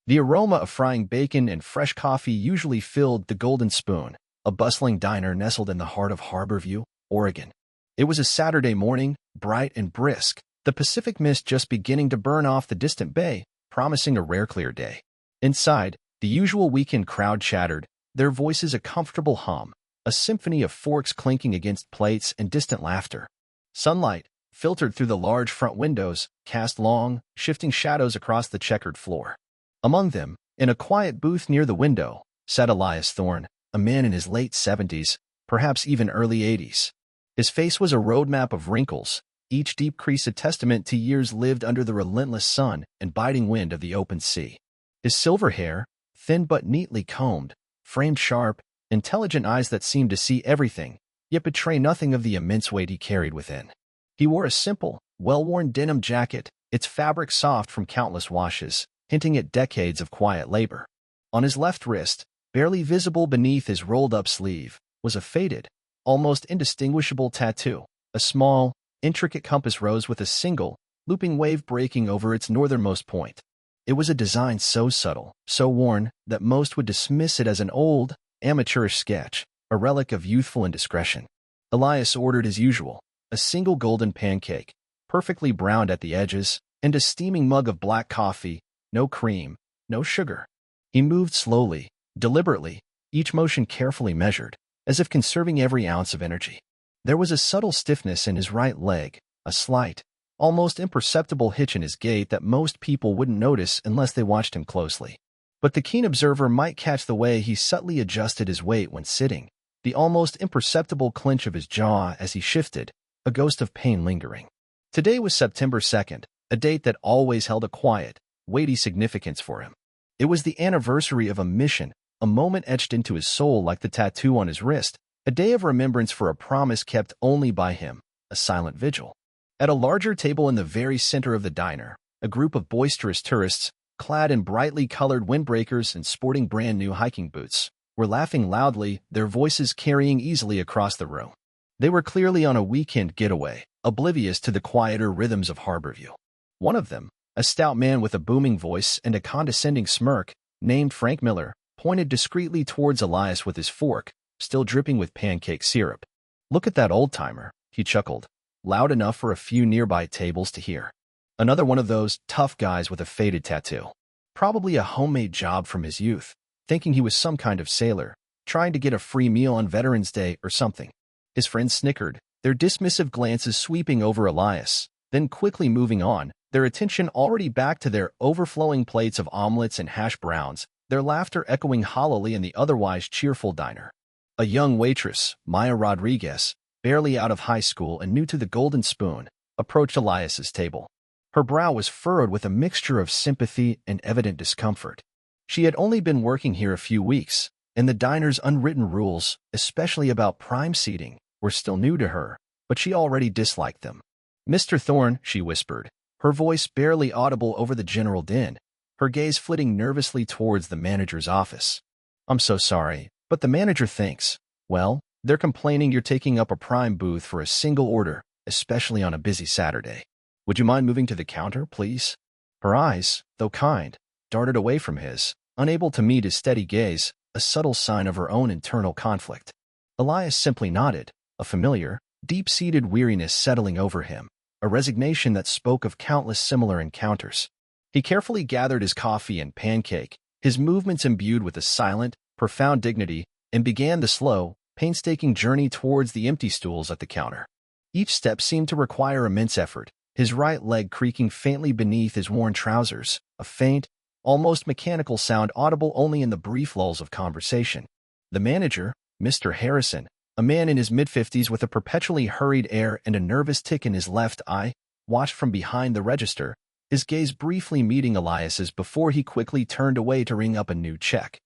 The aroma of frying bacon and fresh coffee usually filled the Golden Spoon, a bustling diner nestled in the heart of Harborview, Oregon. It was a Saturday morning, bright and brisk, the Pacific mist just beginning to burn off the distant bay, promising a rare clear day. Inside, the usual weekend crowd chattered, their voices a comfortable hum, a symphony of forks clinking against plates and distant laughter. Sunlight, filtered through the large front windows, cast long, shifting shadows across the checkered floor. Among them, in a quiet booth near the window, sat Elias Thorne, a man in his late 70s, perhaps even early 80s. His face was a roadmap of wrinkles, each deep crease a testament to years lived under the relentless sun and biting wind of the open sea. His silver hair, thin but neatly combed, framed sharp, intelligent eyes that seemed to see everything, yet betray nothing of the immense weight he carried within. He wore a simple, well-worn denim jacket, its fabric soft from countless washes, hinting at decades of quiet labor. On his left wrist, barely visible beneath his rolled-up sleeve, was a faded, almost indistinguishable tattoo, a small, intricate compass rose with a single, looping wave breaking over its northernmost point. It was a design so subtle, so worn, that most would dismiss it as an old, amateurish sketch, a relic of youthful indiscretion. Elias ordered as usual, a single golden pancake, perfectly browned at the edges, and a steaming mug of black coffee, no cream, no sugar. He moved slowly, deliberately, each motion carefully measured, as if conserving every ounce of energy. There was a subtle stiffness in his right leg, a slight, almost imperceptible hitch in his gait that most people wouldn't notice unless they watched him closely. But the keen observer might catch the way he subtly adjusted his weight when sitting, the almost imperceptible clench of his jaw as he shifted, a ghost of pain lingering. Today was September 2nd, a date that always held a quiet, weighty significance for him. It was the anniversary of a mission, a moment etched into his soul like the tattoo on his wrist, a day of remembrance for a promise kept only by him, a silent vigil. At a larger table in the very center of the diner, a group of boisterous tourists, clad in brightly colored windbreakers and sporting brand-new hiking boots, were laughing loudly, their voices carrying easily across the room. They were clearly on a weekend getaway, oblivious to the quieter rhythms of Harborview. One of them, a stout man with a booming voice and a condescending smirk, named Frank Miller, pointed discreetly towards Elias with his fork, still dripping with pancake syrup. "Look at that old-timer," he chuckled, loud enough for a few nearby tables to hear. Another one of those tough guys with a faded tattoo. Probably a homemade job from his youth, thinking he was some kind of sailor, trying to get a free meal on Veterans Day or something. His friends snickered, their dismissive glances sweeping over Elias, then quickly moving on, their attention already back to their overflowing plates of omelets and hash browns, their laughter echoing hollowly in the otherwise cheerful diner. A young waitress, Maya Rodriguez, barely out of high school and new to the Golden Spoon, approached Elias's table. Her brow was furrowed with a mixture of sympathy and evident discomfort. She had only been working here a few weeks, and the diner's unwritten rules, especially about prime seating, were still new to her, but she already disliked them. "Mr. Thorne," she whispered, her voice barely audible over the general din, her gaze flitting nervously towards the manager's office. "I'm so sorry, but the manager thinks, well, they're complaining you're taking up a prime booth for a single order, especially on a busy Saturday. Would you mind moving to the counter, please?" Her eyes, though kind, darted away from his, unable to meet his steady gaze, a subtle sign of her own internal conflict. Elias simply nodded, a familiar, deep-seated weariness settling over him, a resignation that spoke of countless similar encounters. He carefully gathered his coffee and pancake, his movements imbued with a silent, profound dignity, and began the slow, painstaking journey towards the empty stools at the counter. Each step seemed to require immense effort, his right leg creaking faintly beneath his worn trousers, a faint, almost mechanical sound audible only in the brief lulls of conversation. The manager, Mr. Harrison, a man in his mid-50s with a perpetually hurried air and a nervous tick in his left eye, watched from behind the register, his gaze briefly meeting Elias's before he quickly turned away to ring up a new check.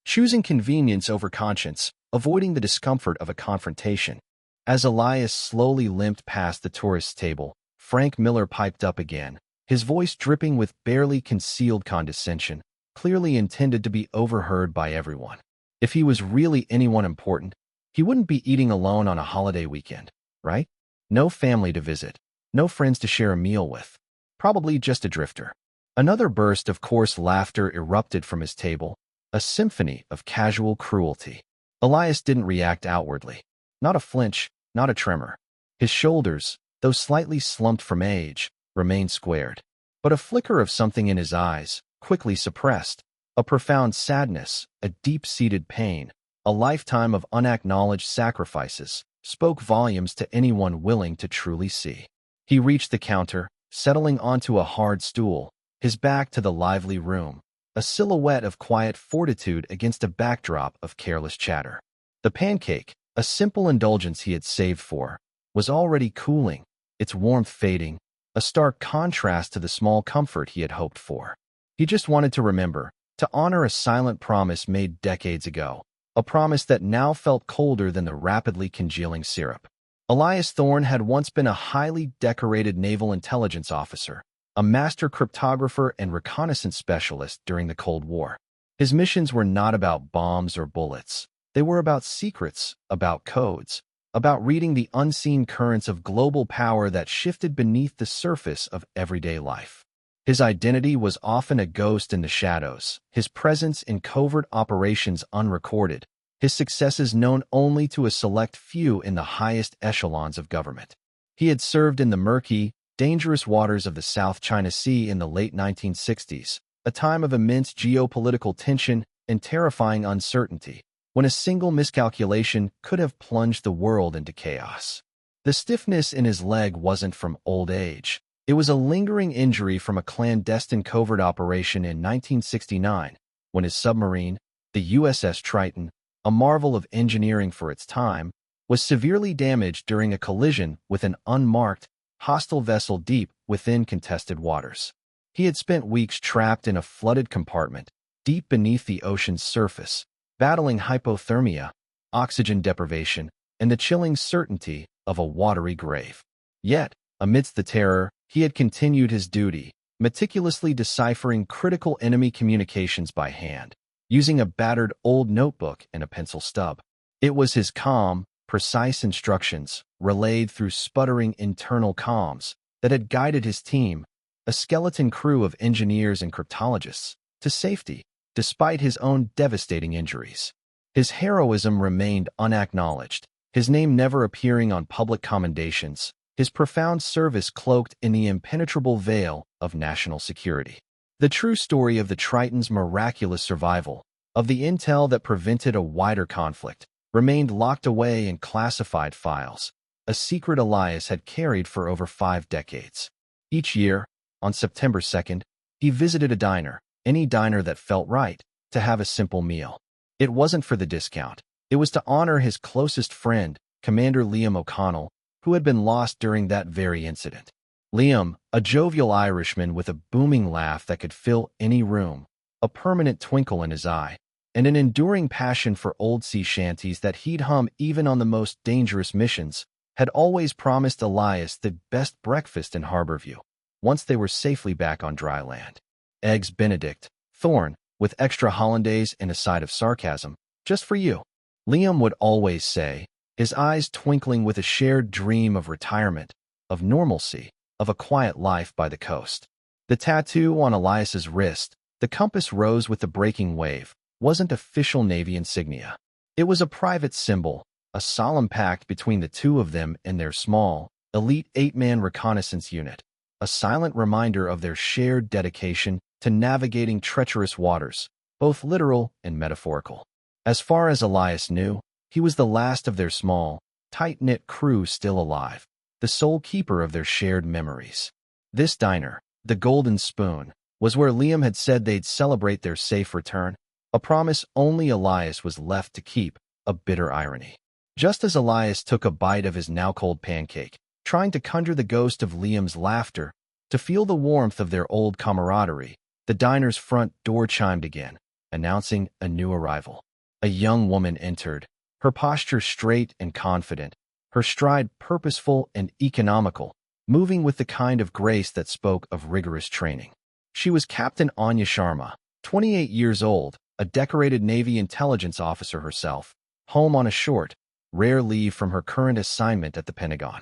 Choosing convenience over conscience, avoiding the discomfort of a confrontation. As Elias slowly limped past the tourist's table, Frank Miller piped up again, his voice dripping with barely concealed condescension, clearly intended to be overheard by everyone. If he was really anyone important, he wouldn't be eating alone on a holiday weekend, right? No family to visit, no friends to share a meal with. Probably just a drifter. Another burst of coarse laughter erupted from his table, a symphony of casual cruelty. Elias didn't react outwardly. Not a flinch, not a tremor. His shoulders, though slightly slumped from age, remained squared. But a flicker of something in his eyes, quickly suppressed, a profound sadness, a deep-seated pain, a lifetime of unacknowledged sacrifices, spoke volumes to anyone willing to truly see. He reached the counter, settling onto a hard stool, his back to the lively room, a silhouette of quiet fortitude against a backdrop of careless chatter. The pancake, a simple indulgence he had saved for, was already cooling, its warmth fading, a stark contrast to the small comfort he had hoped for. He just wanted to remember, to honor a silent promise made decades ago, a promise that now felt colder than the rapidly congealing syrup. Elias Thorne had once been a highly decorated naval intelligence officer, a master cryptographer and reconnaissance specialist during the Cold War. His missions were not about bombs or bullets. They were about secrets, about codes, about reading the unseen currents of global power that shifted beneath the surface of everyday life. His identity was often a ghost in the shadows, his presence in covert operations unrecorded, his successes known only to a select few in the highest echelons of government. He had served in the murky, dangerous waters of the South China Sea in the late 1960s, a time of immense geopolitical tension and terrifying uncertainty, when a single miscalculation could have plunged the world into chaos. The stiffness in his leg wasn't from old age. It was a lingering injury from a clandestine covert operation in 1969, when his submarine, the USS Triton, a marvel of engineering for its time, was severely damaged during a collision with an unmarked, hostile vessel deep within contested waters. He had spent weeks trapped in a flooded compartment, deep beneath the ocean's surface, battling hypothermia, oxygen deprivation, and the chilling certainty of a watery grave. Yet, amidst the terror, he had continued his duty, meticulously deciphering critical enemy communications by hand, using a battered old notebook and a pencil stub. It was his calm, precise instructions, relayed through sputtering internal comms, that had guided his team, a skeleton crew of engineers and cryptologists, to safety, despite his own devastating injuries. His heroism remained unacknowledged, his name never appearing on public commendations, his profound service cloaked in the impenetrable veil of national security. The true story of the Triton's miraculous survival, of the intel that prevented a wider conflict, remained locked away in classified files, a secret Elias had carried for over 5 decades. Each year, on September 2nd, he visited a diner, any diner that felt right, to have a simple meal. It wasn't for the discount. It was to honor his closest friend, Commander Liam O'Connell, who had been lost during that very incident. Liam, a jovial Irishman with a booming laugh that could fill any room, a permanent twinkle in his eye, and an enduring passion for old sea shanties that he'd hum even on the most dangerous missions, had always promised Elias the best breakfast in Harborview, once they were safely back on dry land. Eggs Benedict, Thorne, with extra hollandaise and a side of sarcasm, just for you, Liam would always say, his eyes twinkling with a shared dream of retirement, of normalcy, of a quiet life by the coast. The tattoo on Elias's wrist, the compass rose with the breaking wave, wasn't official Navy insignia. It was a private symbol, a solemn pact between the two of them and their small, elite 8-man reconnaissance unit, a silent reminder of their shared dedication to navigating treacherous waters, both literal and metaphorical. As far as Elias knew, he was the last of their small, tight-knit crew still alive, the sole keeper of their shared memories. This diner, the Golden Spoon, was where Liam had said they'd celebrate their safe return, a promise only Elias was left to keep, a bitter irony. Just as Elias took a bite of his now-cold pancake, trying to conjure the ghost of Liam's laughter, to feel the warmth of their old camaraderie, the diner's front door chimed again, announcing a new arrival. A young woman entered, her posture straight and confident, her stride purposeful and economical, moving with the kind of grace that spoke of rigorous training. She was Captain Anya Sharma, 28 years old, a decorated Navy intelligence officer herself, home on a short, rare leave from her current assignment at the Pentagon.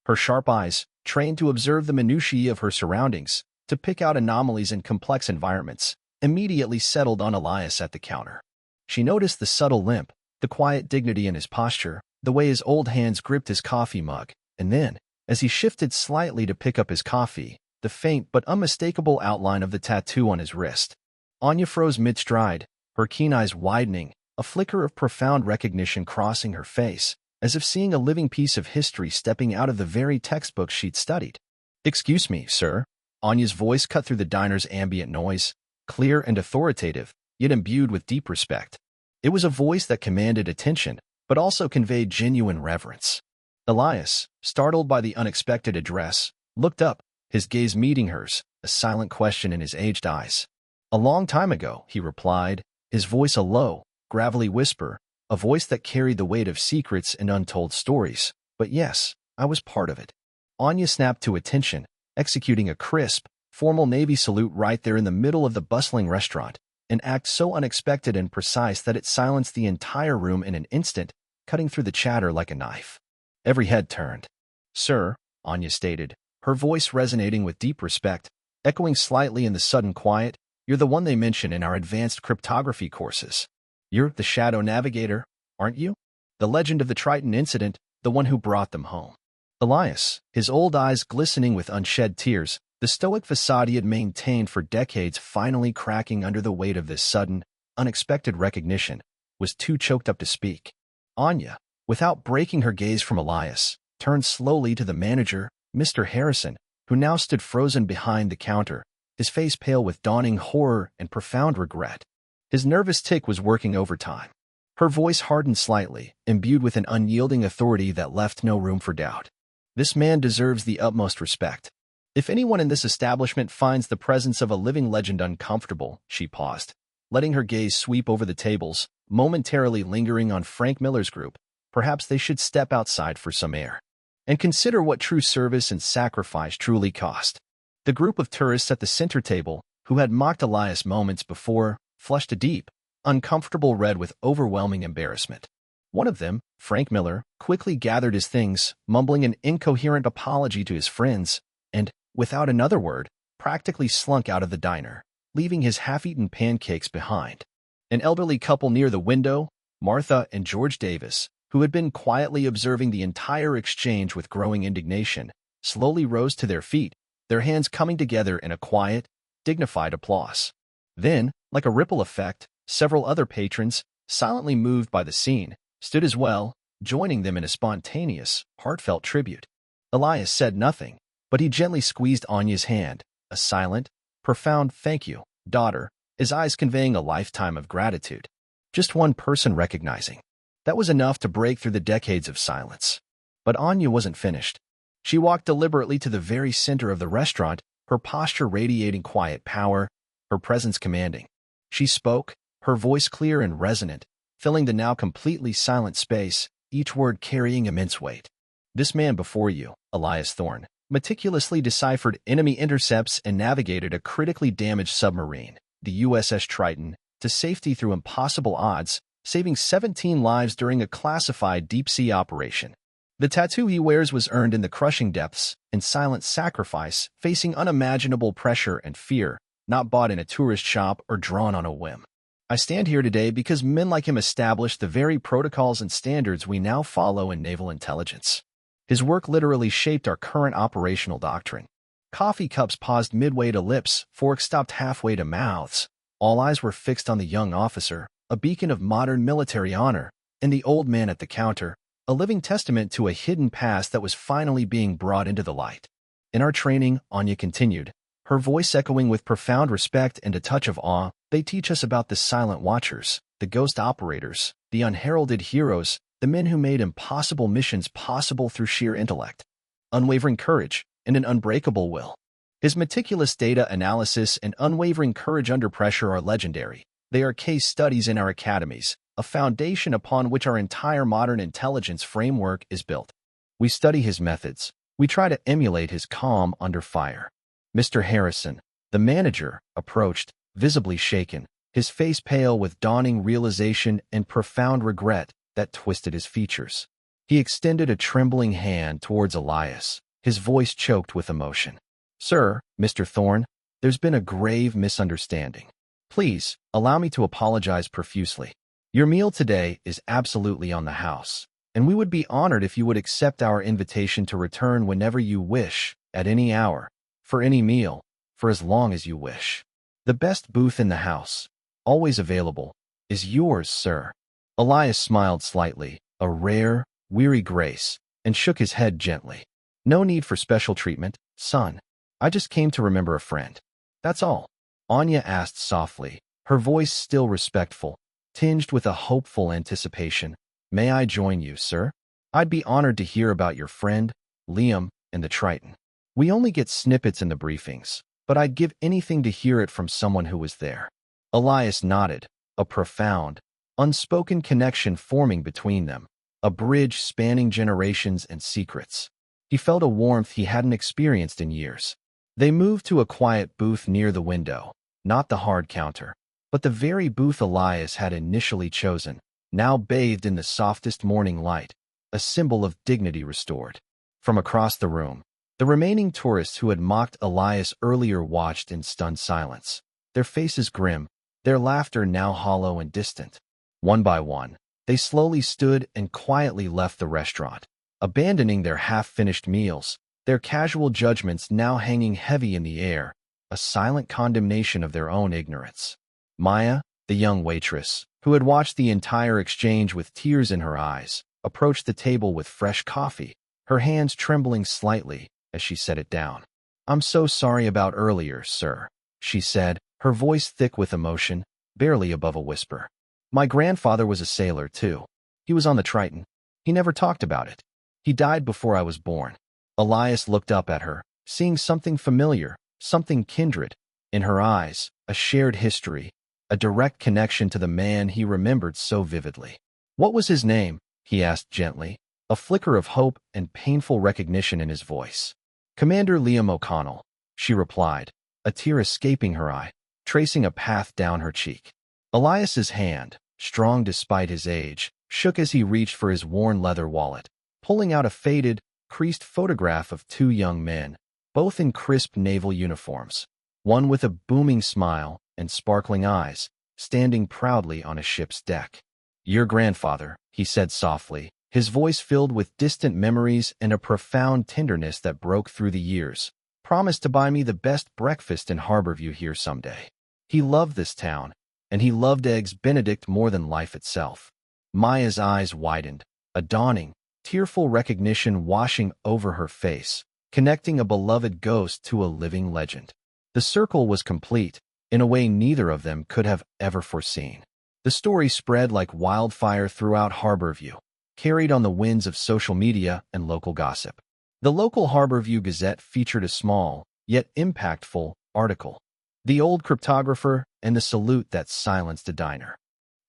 Her sharp eyes, trained to observe the minutiae of her surroundings, to pick out anomalies in complex environments, immediately settled on Elias at the counter. She noticed the subtle limp, the quiet dignity in his posture, the way his old hands gripped his coffee mug, and then, as he shifted slightly to pick up his coffee, the faint but unmistakable outline of the tattoo on his wrist. Anya froze mid-stride, her keen eyes widening, a flicker of profound recognition crossing her face, as if seeing a living piece of history stepping out of the very textbook she'd studied. "Excuse me, sir." Anya's voice cut through the diner's ambient noise, clear and authoritative, yet imbued with deep respect. It was a voice that commanded attention, but also conveyed genuine reverence. Elias, startled by the unexpected address, looked up, his gaze meeting hers, a silent question in his aged eyes. "A long time ago," he replied, his voice a low, gravelly whisper, a voice that carried the weight of secrets and untold stories. "But yes, I was part of it." Anya snapped to attention, executing a crisp, formal Navy salute right there in the middle of the bustling restaurant, an act so unexpected and precise that it silenced the entire room in an instant, cutting through the chatter like a knife. Every head turned. "Sir," Anya stated, her voice resonating with deep respect, echoing slightly in the sudden quiet, "you're the one they mention in our advanced cryptography courses. You're the Shadow Navigator, aren't you? The legend of the Triton incident, the one who brought them home." Elias, his old eyes glistening with unshed tears, the stoic facade he had maintained for decades finally cracking under the weight of this sudden, unexpected recognition, was too choked up to speak. Anya, without breaking her gaze from Elias, turned slowly to the manager, Mr. Harrison, who now stood frozen behind the counter, his face pale with dawning horror and profound regret. His nervous tick was working overtime. Her voice hardened slightly, imbued with an unyielding authority that left no room for doubt. "This man deserves the utmost respect. If anyone in this establishment finds the presence of a living legend uncomfortable," she paused, letting her gaze sweep over the tables, momentarily lingering on Frank Miller's group, "perhaps they should step outside for some air and consider what true service and sacrifice truly cost." The group of tourists at the center table, who had mocked Elias moments before, flushed a deep, uncomfortable red with overwhelming embarrassment. One of them, Frank Miller, quickly gathered his things, mumbling an incoherent apology to his friends, and, without another word, practically slunk out of the diner, leaving his half-eaten pancakes behind. An elderly couple near the window, Martha and George Davis, who had been quietly observing the entire exchange with growing indignation, slowly rose to their feet, their hands coming together in a quiet, dignified applause. Then, like a ripple effect, several other patrons, silently moved by the scene, stood as well, joining them in a spontaneous, heartfelt tribute. Elias said nothing, but he gently squeezed Anya's hand, a silent, profound "thank you, daughter," his eyes conveying a lifetime of gratitude. Just one person recognizing. That was enough to break through the decades of silence. But Anya wasn't finished. She walked deliberately to the very center of the restaurant, her posture radiating quiet power, her presence commanding. She spoke, her voice clear and resonant, filling the now completely silent space, each word carrying immense weight. "This man before you, Elias Thorne, meticulously deciphered enemy intercepts and navigated a critically damaged submarine, the USS Triton, to safety through impossible odds, saving 17 lives during a classified deep-sea operation. The tattoo he wears was earned in the crushing depths, in silent sacrifice, facing unimaginable pressure and fear, not bought in a tourist shop or drawn on a whim. I stand here today because men like him established the very protocols and standards we now follow in naval intelligence. His work literally shaped our current operational doctrine." Coffee cups paused midway to lips, forks stopped halfway to mouths. All eyes were fixed on the young officer, a beacon of modern military honor, and the old man at the counter, a living testament to a hidden past that was finally being brought into the light. "In our training," Anya continued, her voice echoing with profound respect and a touch of awe, "they teach us about the silent watchers, the ghost operators, the unheralded heroes, the men who made impossible missions possible through sheer intellect, unwavering courage, and an unbreakable will." His meticulous data analysis and unwavering courage under pressure are legendary. They are case studies in our academies, a foundation upon which our entire modern intelligence framework is built. We study his methods. We try to emulate his calm under fire. Mr. Harrison, the manager, approached, visibly shaken, his face pale with dawning realization and profound regret that twisted his features. He extended a trembling hand towards Elias, his voice choked with emotion. "Sir, Mr. Thorne, There's been a grave misunderstanding. Please, allow me to apologize profusely. Your meal today is absolutely on the house, and we would be honored if you would accept our invitation to return whenever you wish, at any hour, for any meal, for as long as you wish. The best booth in the house, always available, is yours, sir. Elias smiled slightly, a rare, weary grace, and shook his head gently. No need for special treatment, son. I just came to remember a friend. That's all. Anya asked softly, her voice still respectful, tinged with a hopeful anticipation. May I join you, sir? I'd be honored to hear about your friend, Liam, and the Triton. We only get snippets in the briefings, but I'd give anything to hear it from someone who was there. Elias nodded, a profound, unspoken connection forming between them, a bridge spanning generations and secrets. He felt a warmth he hadn't experienced in years. They moved to a quiet booth near the window, not the hard counter, but the very booth Elias had initially chosen, now bathed in the softest morning light, a symbol of dignity restored. From across the room, the remaining tourists who had mocked Elias earlier watched in stunned silence, their faces grim, their laughter now hollow and distant. One by one, they slowly stood and quietly left the restaurant, abandoning their half-finished meals, their casual judgments now hanging heavy in the air, a silent condemnation of their own ignorance. Maya, the young waitress, who had watched the entire exchange with tears in her eyes, approached the table with fresh coffee, her hands trembling slightly as she set it down. I'm so sorry about earlier, sir, she said, her voice thick with emotion, barely above a whisper. My grandfather was a sailor, too. He was on the Triton. He never talked about it. He died before I was born. Elias looked up at her, seeing something familiar, something kindred. In her eyes, a shared history, a direct connection to the man he remembered so vividly. What was his name? He asked gently, a flicker of hope and painful recognition in his voice. Commander Liam O'Connell, she replied, a tear escaping her eye, tracing a path down her cheek. Elias's hand, strong despite his age, shook as he reached for his worn leather wallet, pulling out a faded, creased photograph of two young men, both in crisp naval uniforms, one with a booming smile and sparkling eyes, standing proudly on a ship's deck. Your grandfather, he said softly, his voice filled with distant memories and a profound tenderness that broke through the years, promised to buy me the best breakfast in Harborview here someday. He loved this town, and he loved Eggs Benedict more than life itself. Maya's eyes widened, a dawning, tearful recognition washing over her face, connecting a beloved ghost to a living legend. The circle was complete, in a way neither of them could have ever foreseen. The story spread like wildfire throughout Harborview, carried on the winds of social media and local gossip. The local Harborview Gazette featured a small, yet impactful, article. The old cryptographer and the salute that silenced a diner.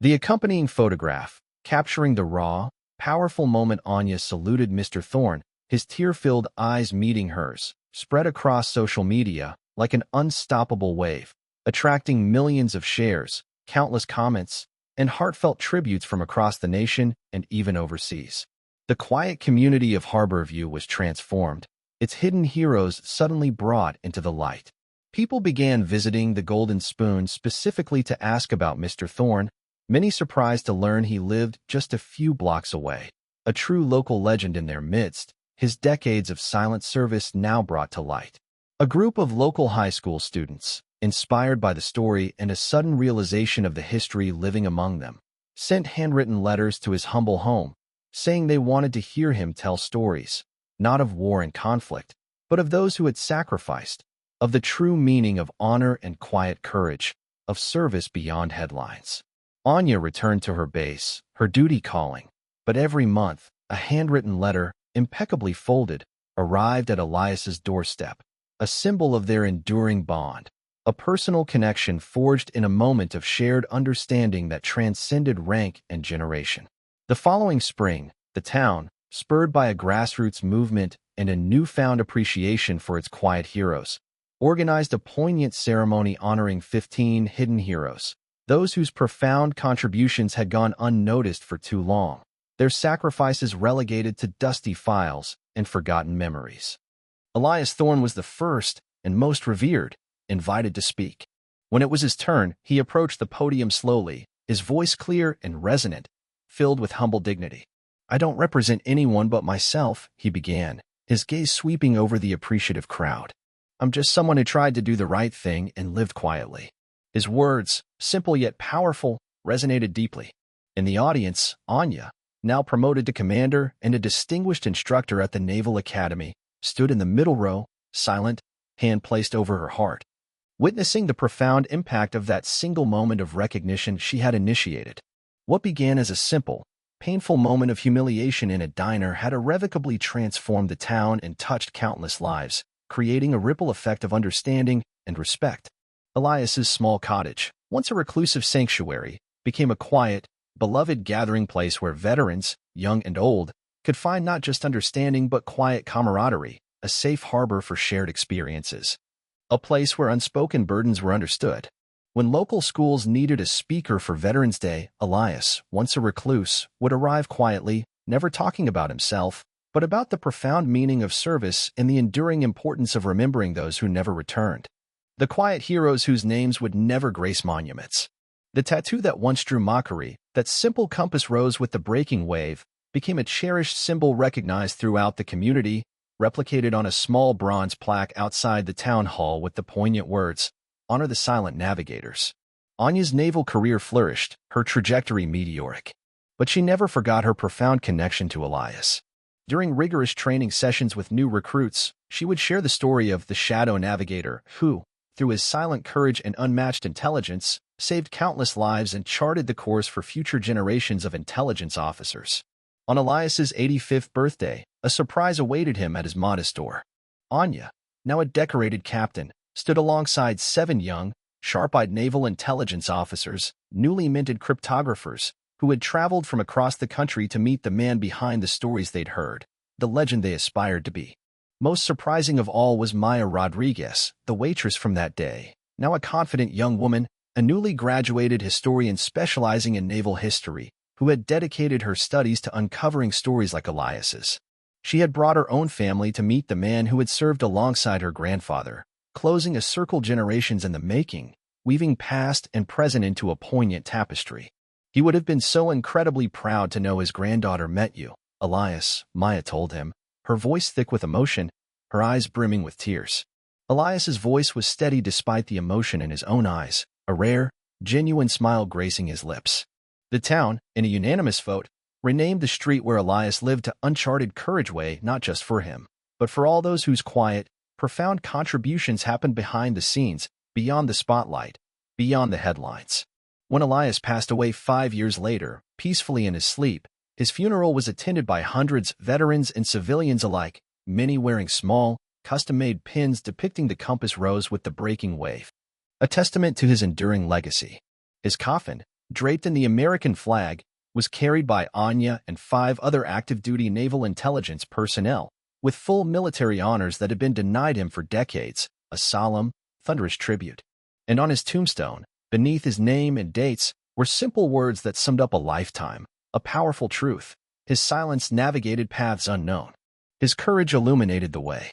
The accompanying photograph, capturing the raw, powerful moment Anya saluted Mr. Thorne, his tear-filled eyes meeting hers, spread across social media like an unstoppable wave, attracting millions of shares, countless comments, and heartfelt tributes from across the nation and even overseas. The quiet community of Harborview was transformed, its hidden heroes suddenly brought into the light. People began visiting the Golden Spoon specifically to ask about Mr. Thorne, many surprised to learn he lived just a few blocks away. A true local legend in their midst, his decades of silent service now brought to light. A group of local high school students, inspired by the story and a sudden realization of the history living among them, sent handwritten letters to his humble home, saying they wanted to hear him tell stories, not of war and conflict, but of those who had sacrificed, of the true meaning of honor and quiet courage, of service beyond headlines. Anya returned to her base, her duty calling, but every month, a handwritten letter, impeccably folded, arrived at Elias's doorstep, a symbol of their enduring bond, a personal connection forged in a moment of shared understanding that transcended rank and generation. The following spring, the town, spurred by a grassroots movement and a newfound appreciation for its quiet heroes, organized a poignant ceremony honoring 15 hidden heroes, those whose profound contributions had gone unnoticed for too long, their sacrifices relegated to dusty files and forgotten memories. Elias Thorne was the first and most revered, invited to speak. When it was his turn, he approached the podium slowly, his voice clear and resonant, filled with humble dignity. "I don't represent anyone but myself," he began, his gaze sweeping over the appreciative crowd. "I'm just someone who tried to do the right thing and lived quietly." His words, simple yet powerful, resonated deeply. In the audience, Anya, now promoted to commander and a distinguished instructor at the Naval Academy, stood in the middle row, silent, hand placed over her heart, witnessing the profound impact of that single moment of recognition she had initiated. What began as a simple, painful moment of humiliation in a diner had irrevocably transformed the town and touched countless lives, creating a ripple effect of understanding and respect. Elias's small cottage, once a reclusive sanctuary, became a quiet, beloved gathering place where veterans, young and old, could find not just understanding but quiet camaraderie, a safe harbor for shared experiences. A place where unspoken burdens were understood. When local schools needed a speaker for Veterans Day, Elias, once a recluse, would arrive quietly, never talking about himself, but about the profound meaning of service and the enduring importance of remembering those who never returned. The quiet heroes whose names would never grace monuments. The tattoo that once drew mockery, that simple compass rose with the breaking wave, became a cherished symbol recognized throughout the community, replicated on a small bronze plaque outside the town hall with the poignant words, "Honor the silent navigators." Anya's naval career flourished, her trajectory meteoric. But she never forgot her profound connection to Elias. During rigorous training sessions with new recruits, she would share the story of the Shadow Navigator who, through his silent courage and unmatched intelligence, saved countless lives and charted the course for future generations of intelligence officers. On Elias's 85th birthday, a surprise awaited him at his modest door. Anya, now a decorated captain, stood alongside 7 young, sharp-eyed naval intelligence officers, newly minted cryptographers, who had traveled from across the country to meet the man behind the stories they'd heard, the legend they aspired to be. Most surprising of all was Maya Rodriguez, the waitress from that day, now a confident young woman, a newly graduated historian specializing in naval history, who had dedicated her studies to uncovering stories like Elias's. She had brought her own family to meet the man who had served alongside her grandfather, closing a circle generations in the making, weaving past and present into a poignant tapestry. He would have been so incredibly proud to know his granddaughter met you, Elias, Maya told him, her voice thick with emotion, her eyes brimming with tears. Elias's voice was steady despite the emotion in his own eyes, a rare, genuine smile gracing his lips. The town, in a unanimous vote, renamed the street where Elias lived to Uncharted Courage Way not just for him, but for all those whose quiet, profound contributions happened behind the scenes, beyond the spotlight, beyond the headlines. When Elias passed away 5 years later, peacefully in his sleep, his funeral was attended by hundreds, veterans and civilians alike, many wearing small, custom-made pins depicting the compass rose with the breaking wave, a testament to his enduring legacy. His coffin, draped in the American flag, was carried by Anya and 5 other active-duty naval intelligence personnel, with full military honors that had been denied him for decades, a solemn, thunderous tribute. And on his tombstone, beneath his name and dates, were simple words that summed up a lifetime, a powerful truth. His silence navigated paths unknown. His courage illuminated the way.